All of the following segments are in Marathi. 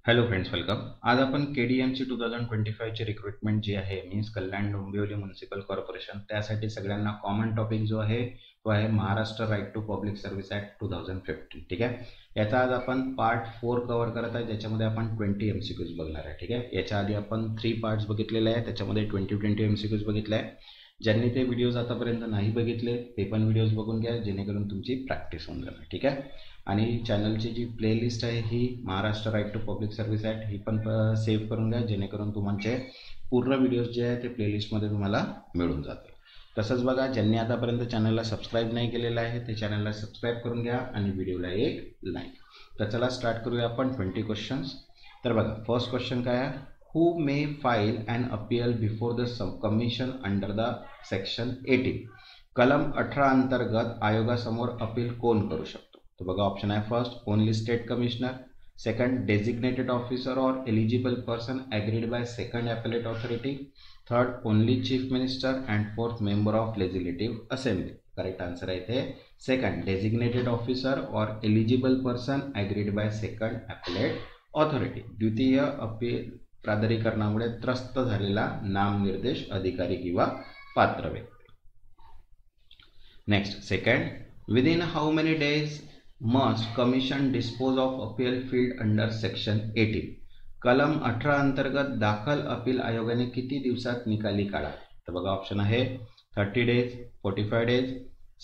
Hello friends, welcome. आज आपण KDMC 2025 ची रिक्रुटमेंट जी आहे means Kalyan Dombivli municipal corporation, त्यासाठी सगळ्यांना कॉमन टॉपिक जो आहे तो आहे Maharashtra right to public service act 2015. ठीक आहे. याचा आज आपण पार्ट 4 कव्हर करत आहे, ज्याच्यामध्ये आपण 20 MCQs बघणार आहे. ठीक आहे. याच्या आधी आपण 3 पार्ट्स बघितलेले आहेत, त्याच्यामध्ये 20 MCQs बघितले आहे. ज्यांनी ते व्हिडिओज आतापर्यंत नाही बघितले ते पण व्हिडिओज बघून घ्या, जेणेकरून तुमची प्रॅक्टिस होऊन जाईल. ठीक आहे. आणि चॅनलची जी प्लेलिस्ट आहे ही Maharashtra right to public service act ही पण सेव्ह करून घ्या, जेणेकरून तुमचे पूर्ण व्हिडिओज जे आहे ते प्लेलिस्टमध्ये तुम्हाला मिळून जातील. तसंच बघा, ज्यांनी आतापर्यंत चॅनलला सबस्क्राईब नाही केलेलं आहे ते चॅनलला सबस्क्राईब करून घ्या आणि व्हिडिओला एक लाईक. तर चला स्टार्ट करूया आपण 20 क्वेश्चन्स. तर बघा, फर्स्ट क्वेश्चन काय आहे, who may file and appeal before the commission under the section 18. कलम 18 अंतर्गत आयोगासमोर अपील कोण करू शकतो? तो बघा, ऑप्शन आहे first only state commissioner, second designated officer और eligible person agreed by second appellate authority, third only chief minister and fourth member of legislative assembly. Correct answer आहे इथे सेकंड डेजिग्नेटेड ऑफिसर और eligible person agreed by second appellate authority. द्वितीय अपील प्राधिकरणामुळे त्रस्त झालेला नामनिर्देश अधिकारी किंवा पात्र व्यक्ती. Next, second, within how many days must commission dispose of appeal filed under section 18. कलम 18 अंतर्गत दाखल अपील आयोगाने किती दिवसात निकाली काढा? तर बघा, ऑप्शन आहे 30 डेज, 45 डेज,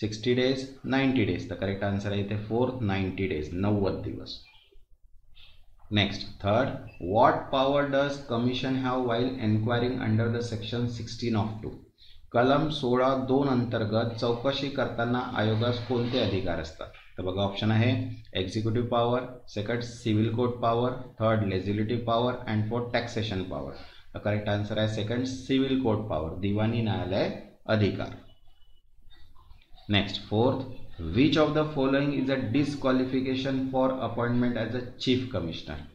60 डेज, 90 डेज. तर करेक्ट आन्सर आहे इथे 90 डेज, 90 दिवस. Next, third, what power does commission have while enquiring under the section 16 of 2. कलम 16(2) अंतर्गत चौकशी करताना आयोगास कोणते अधिकार असतात? तर बघा, ऑप्शन आहे executive power, second civil court power, third legislative power and fourth taxation power. तर करेक्ट आन्सर आहे सेकंड सिव्हिल कोर्ट पॉवर, दिवाणी न्यायालय अधिकार. Next, fourth, which of the following is a disqualification for appointment as a chief commissioner.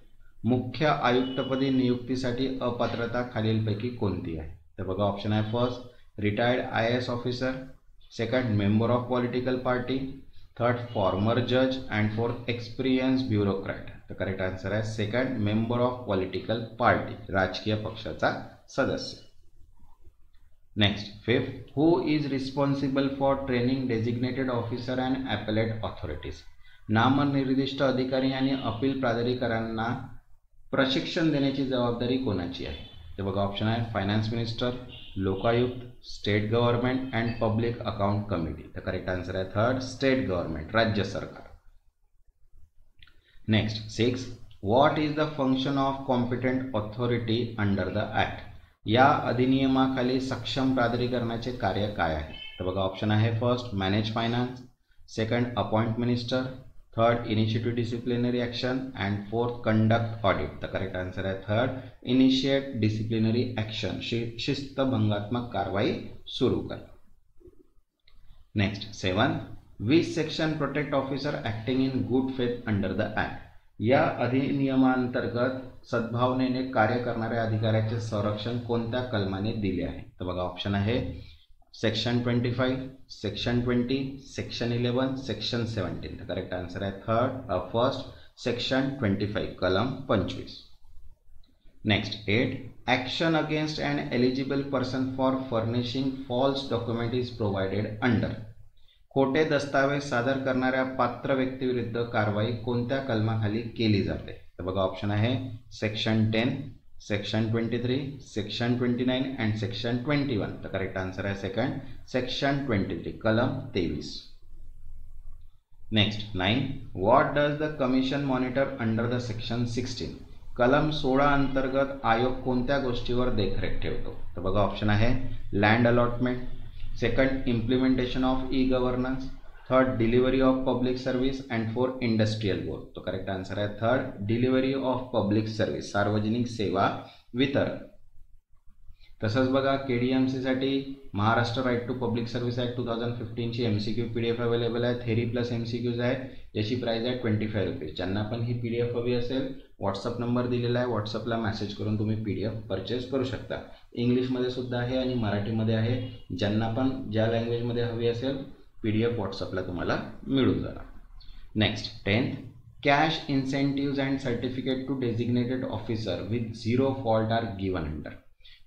मुख्य आयुक्तपदी नियुक्तीसाठी अपात्रता खालीलपैकी कोणती आहे? तर बघा, ऑप्शन आहे first retired IAS officer, second member of political party, third former जज अँड फोर्थ एक्सपिरियन्स ब्युरोक्रॅट. तर करेक्ट आन्सर आहे second member of political party, राजकीय पक्षाचा सदस्य. Next, fifth, who is responsible for training designated officer and appellate authorities. नामनिर्दिष्ट अधिकारी आणि अपील प्राधिकरणांना प्रशिक्षण देण्याची जबाबदारी कोणाची आहे? ते बघा, ऑप्शन आहे finance minister, Lokayukta, state government and public account committee. तर करेक्ट आन्सर आहे थर्ड स्टेट गव्हर्नमेंट, राज्य सरकार. Next, six, what is the function of competent authority under the act. या अधिनियमाखाली सक्षम प्राधिकरणाचे कार्य काय आहे? तर बघा, ऑप्शन आहे first manage finance, second appoint minister, third initiative disciplinary action and fourth conduct audit. तर करेक्ट आन्सर आहे थर्ड इनिशिएट डिसिप्लिनरी ॲक्शन, शिस्तभंगात्मक कारवाई सुरू कर. Next, seven, which section protect officer acting in good faith under the act. या अधिनियमांतर्गत सद्भावनेने कार्य करणाऱ्या अधिकाऱ्याचे संरक्षण कोणत्या कलमाने दिले आहे? तर बघा, ऑप्शन आहे सेक्शन 25, सेक्शन 20, सेक्शन 11, सेक्शन 17. तर करेक्ट आन्सर आहे फर्स्ट सेक्शन 25, कलम 25. Next, 8, action against ineligible person for furnishing false document is provided under. खोटे दस्तावेज सादर करणाऱ्या पात्र व्यक्तीविरुद्ध कारवाई कोणत्या कलमाखाली केली जाते? तर बघा, ऑप्शन आहे section 10, section 23, section 29 and section 21. तर करेक्ट आन्सर आहे सेकंड सेक्शन 23, कलम 23. Next, 9, what does the commission monitor under the section 16. कलम 16 अंतर्गत आयोग कोणत्या गोष्टीवर देखरेख ठेवतो? तर बघा, ऑप्शन आहे land allotment, second implementation of e governance, third delivery of public service and fourth industrial board. तो करेक्ट आन्सर आहे third delivery of public service, सार्वजनिक सेवा वितरण. तसंच बघा, KDMC साठी Maharashtra right to public service act 2015 ची MCQ PDF अवेलेबल आहे, थेरी प्लस MCQज आहे. याची प्राइस आहे 25 रुपीज. ज्यांना पण ही PDF हवी असेल, व्हॉट्सअप नंबर दिलेला आहे, व्हॉट्सअपला मेसेज करून तुम्ही PDF परचेस करू शकता. इंग्लिशमध्ये सुद्धा आहे आणि मराठीमध्ये आहे. ज्यांना पण ज्या लँग्वेजमध्ये हवी असेल PDF व्हॉट्सअपला तुम्हाला मिळून जाणार. Next, 10th, cash incentive and certificate to designated officer with 0 fault are given under.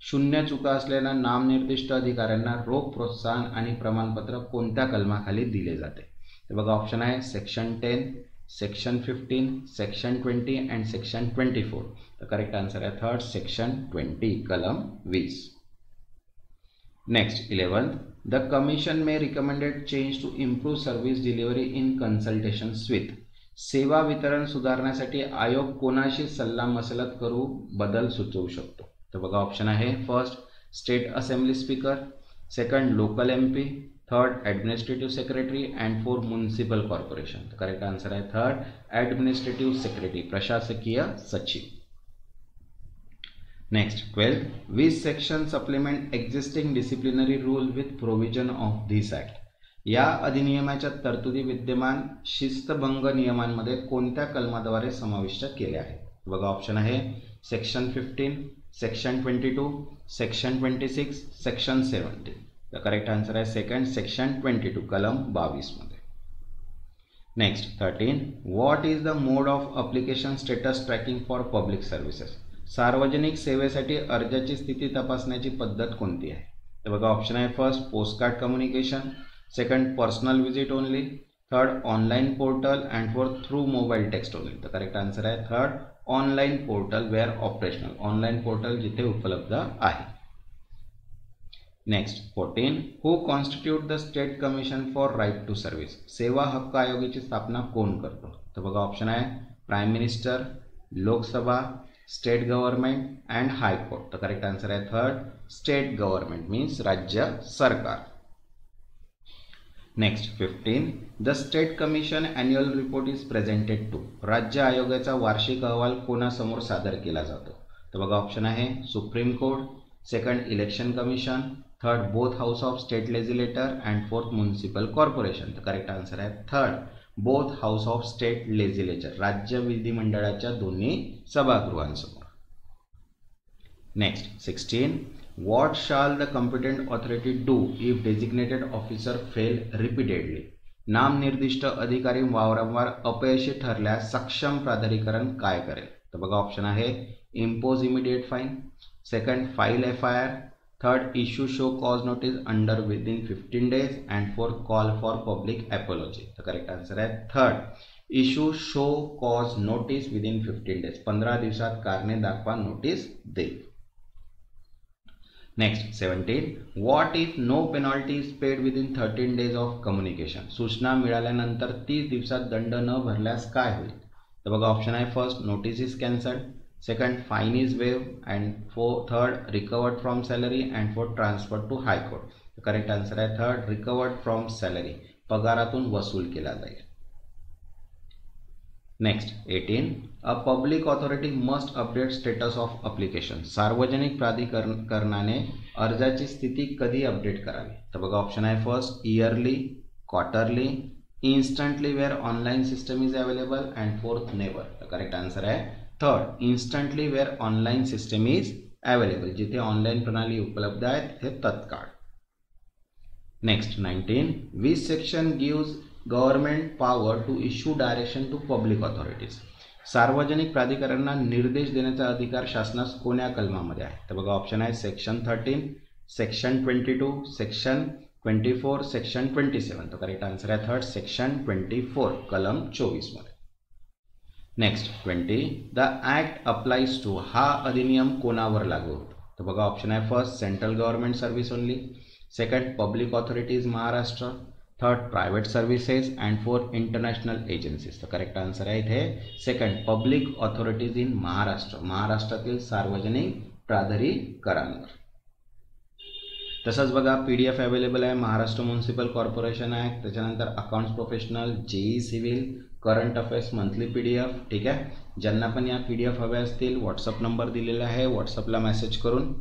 शून्य चुका असलेल्या नामनिर्दिष्ट अधिकाऱ्यांना रोख प्रोत्साहन आणि प्रमाणपत्र कोणत्या कलमाखाली दिले जाते? तर बघा ऑप्शन आहे section 10, section 15, section 20 and section 24. तर करेक्ट आन्सर आहे थर्ड सेक्शन 20 कलम 20. Next 11th, the commission may recommended change to improve service delivery in consultations with. सेवा वितरण सुधारण्यासाठी आयोग कोणाशी सल्ला मसलत करू बदल सुचवू शकतो? तर बघा ऑप्शन आहे first state assembly speaker, second local MP, third administrative secretary and fourth municipal corporation. तर करेक्ट आन्सर आहे थर्ड ॲडमिनिस्ट्रेटिव्ह सेक्रेटरी, प्रशासकीय सचिव. Next 12th, which section supplement existing disciplinary rule with provision of this act. या अधिनियमाच्या तरतुदी विद्यमान शिस्तभंग नियमांमध्ये कोणत्या कलमाद्वारे समाविष्ट केल्या आहेत? बघा ऑप्शन आहे section 15, section 22, section 26, section 17. The correct answer आहे सेकंड सेक्शन 22 कलम 22 मध्ये. Next 13, what is the mode of application status tracking for public services. सार्वजनिक सेवेसाठी अर्जाची स्थिती तपासण्याची पद्धत कोणती आहे? तर बघा ऑप्शन आहे first postcard communication, second personal visit only, third online portal and fourth through mobile text only. तर करेक्ट आन्सर आहे third online portal where operational, online portal जिथे उपलब्ध आहे. Next 14, who constitute the state commission for right to service. सेवा हक्क आयोगाची स्थापना कोण करतो? तर बघा ऑप्शन आहे prime minister, Lok Sabha, state government and high court. तर करेक्ट आन्सर आहे थर्ड स्टेट गव्हर्नमेंट मीन्स राज्य सरकार. Next 15, the state commission annual report is presented to. राज्य आयोगाचा वार्षिक अहवाल कोणासमोर सादर केला जातो? तर बघा ऑप्शन आहे supreme court, second election commission, third both house of state legislator and fourth municipal corporation. तर करेक्ट आन्सर आहे third both house of state legislature, राज्य विधिमंडळाच्या दोन्ही सभागृहांसमोर. Next 16, what shall the competent authority do if designated officer fail repeatedly. नामनिर्दिष्ट अधिकारी वारंवार अपयशी ठरल्यास सक्षम प्राधिकरण काय करेल? तर बघा ऑप्शन आहे impose immediate fine, second file FIR, third issue show cause notice under within 15 days and fourth call for public apology. तर करेक्ट आन्सर आहे third issue show cause notice within 15 days, 15 दिवसात कारणे दाखवा नोटीस देईल. Next 17, what if no penalty is paid within 13 days of communication. सूचना मिळाल्यानंतर 30 दिवसात दंड न भरल्यास काय होईल? तर बघा ऑप्शन आहे first notice is cancelled, second fine is waive and third recovered from salary and fourth transfer to high court. तर करेक्ट आन्सर आहे थर्ड रिकवर्ड फ्रॉम सॅलरी, पगारातून वसूल केला जाईल. Next 18, a public authority must update status of application. सार्वजनिक प्राधिकरणाने अर्जाची स्थिती कधी अपडेट करावी? तर बघा ऑप्शन आहे first yearly, quarterly, instantly where online system is available and fourth never. तर करेक्ट आन्सर आहे third instantly where online system is available, जिथे ऑनलाईन प्रणाली उपलब्ध आहे तिथे तत्काळ. Next 19, which section gives government power to issue direction to public authorities. सार्वजनिक प्राधिकरणांना निर्देश देण्याचा अधिकार शासनास कोण्या कलमामध्ये आहे? तर बघा ऑप्शन आहे सेक्शन 13, सेक्शन 22, सेक्शन 24, सेक्शन 27. तर करेक्ट आन्सर आहे थर्ड सेक्शन 24 कलम 24 मध्ये. Next 20, the act applies to. हा अधिनियम कोणावर लागू होतो? तर बघा ऑप्शन आहे first central government service only, second public authorities Maharashtra, third private services and fourth international agencies. तर करेक्ट आन्सर आहे इथे second public authorities in Maharashtra, महाराष्ट्रातील सार्वजनिक प्राधिकरणांवर. तसंच बघा PDF अवेलेबल आहे महाराष्ट्र म्युनिसिपल कॉर्पोरेशन ॲक्ट, त्याच्यानंतर accounts professional, JEE civil, current affairs monthly PDF. ठीक आहे, ज्यांना पण या PDF हव्या असतील व्हॉट्सअप नंबर दिलेला आहे, व्हॉट्सअपला मेसेज करून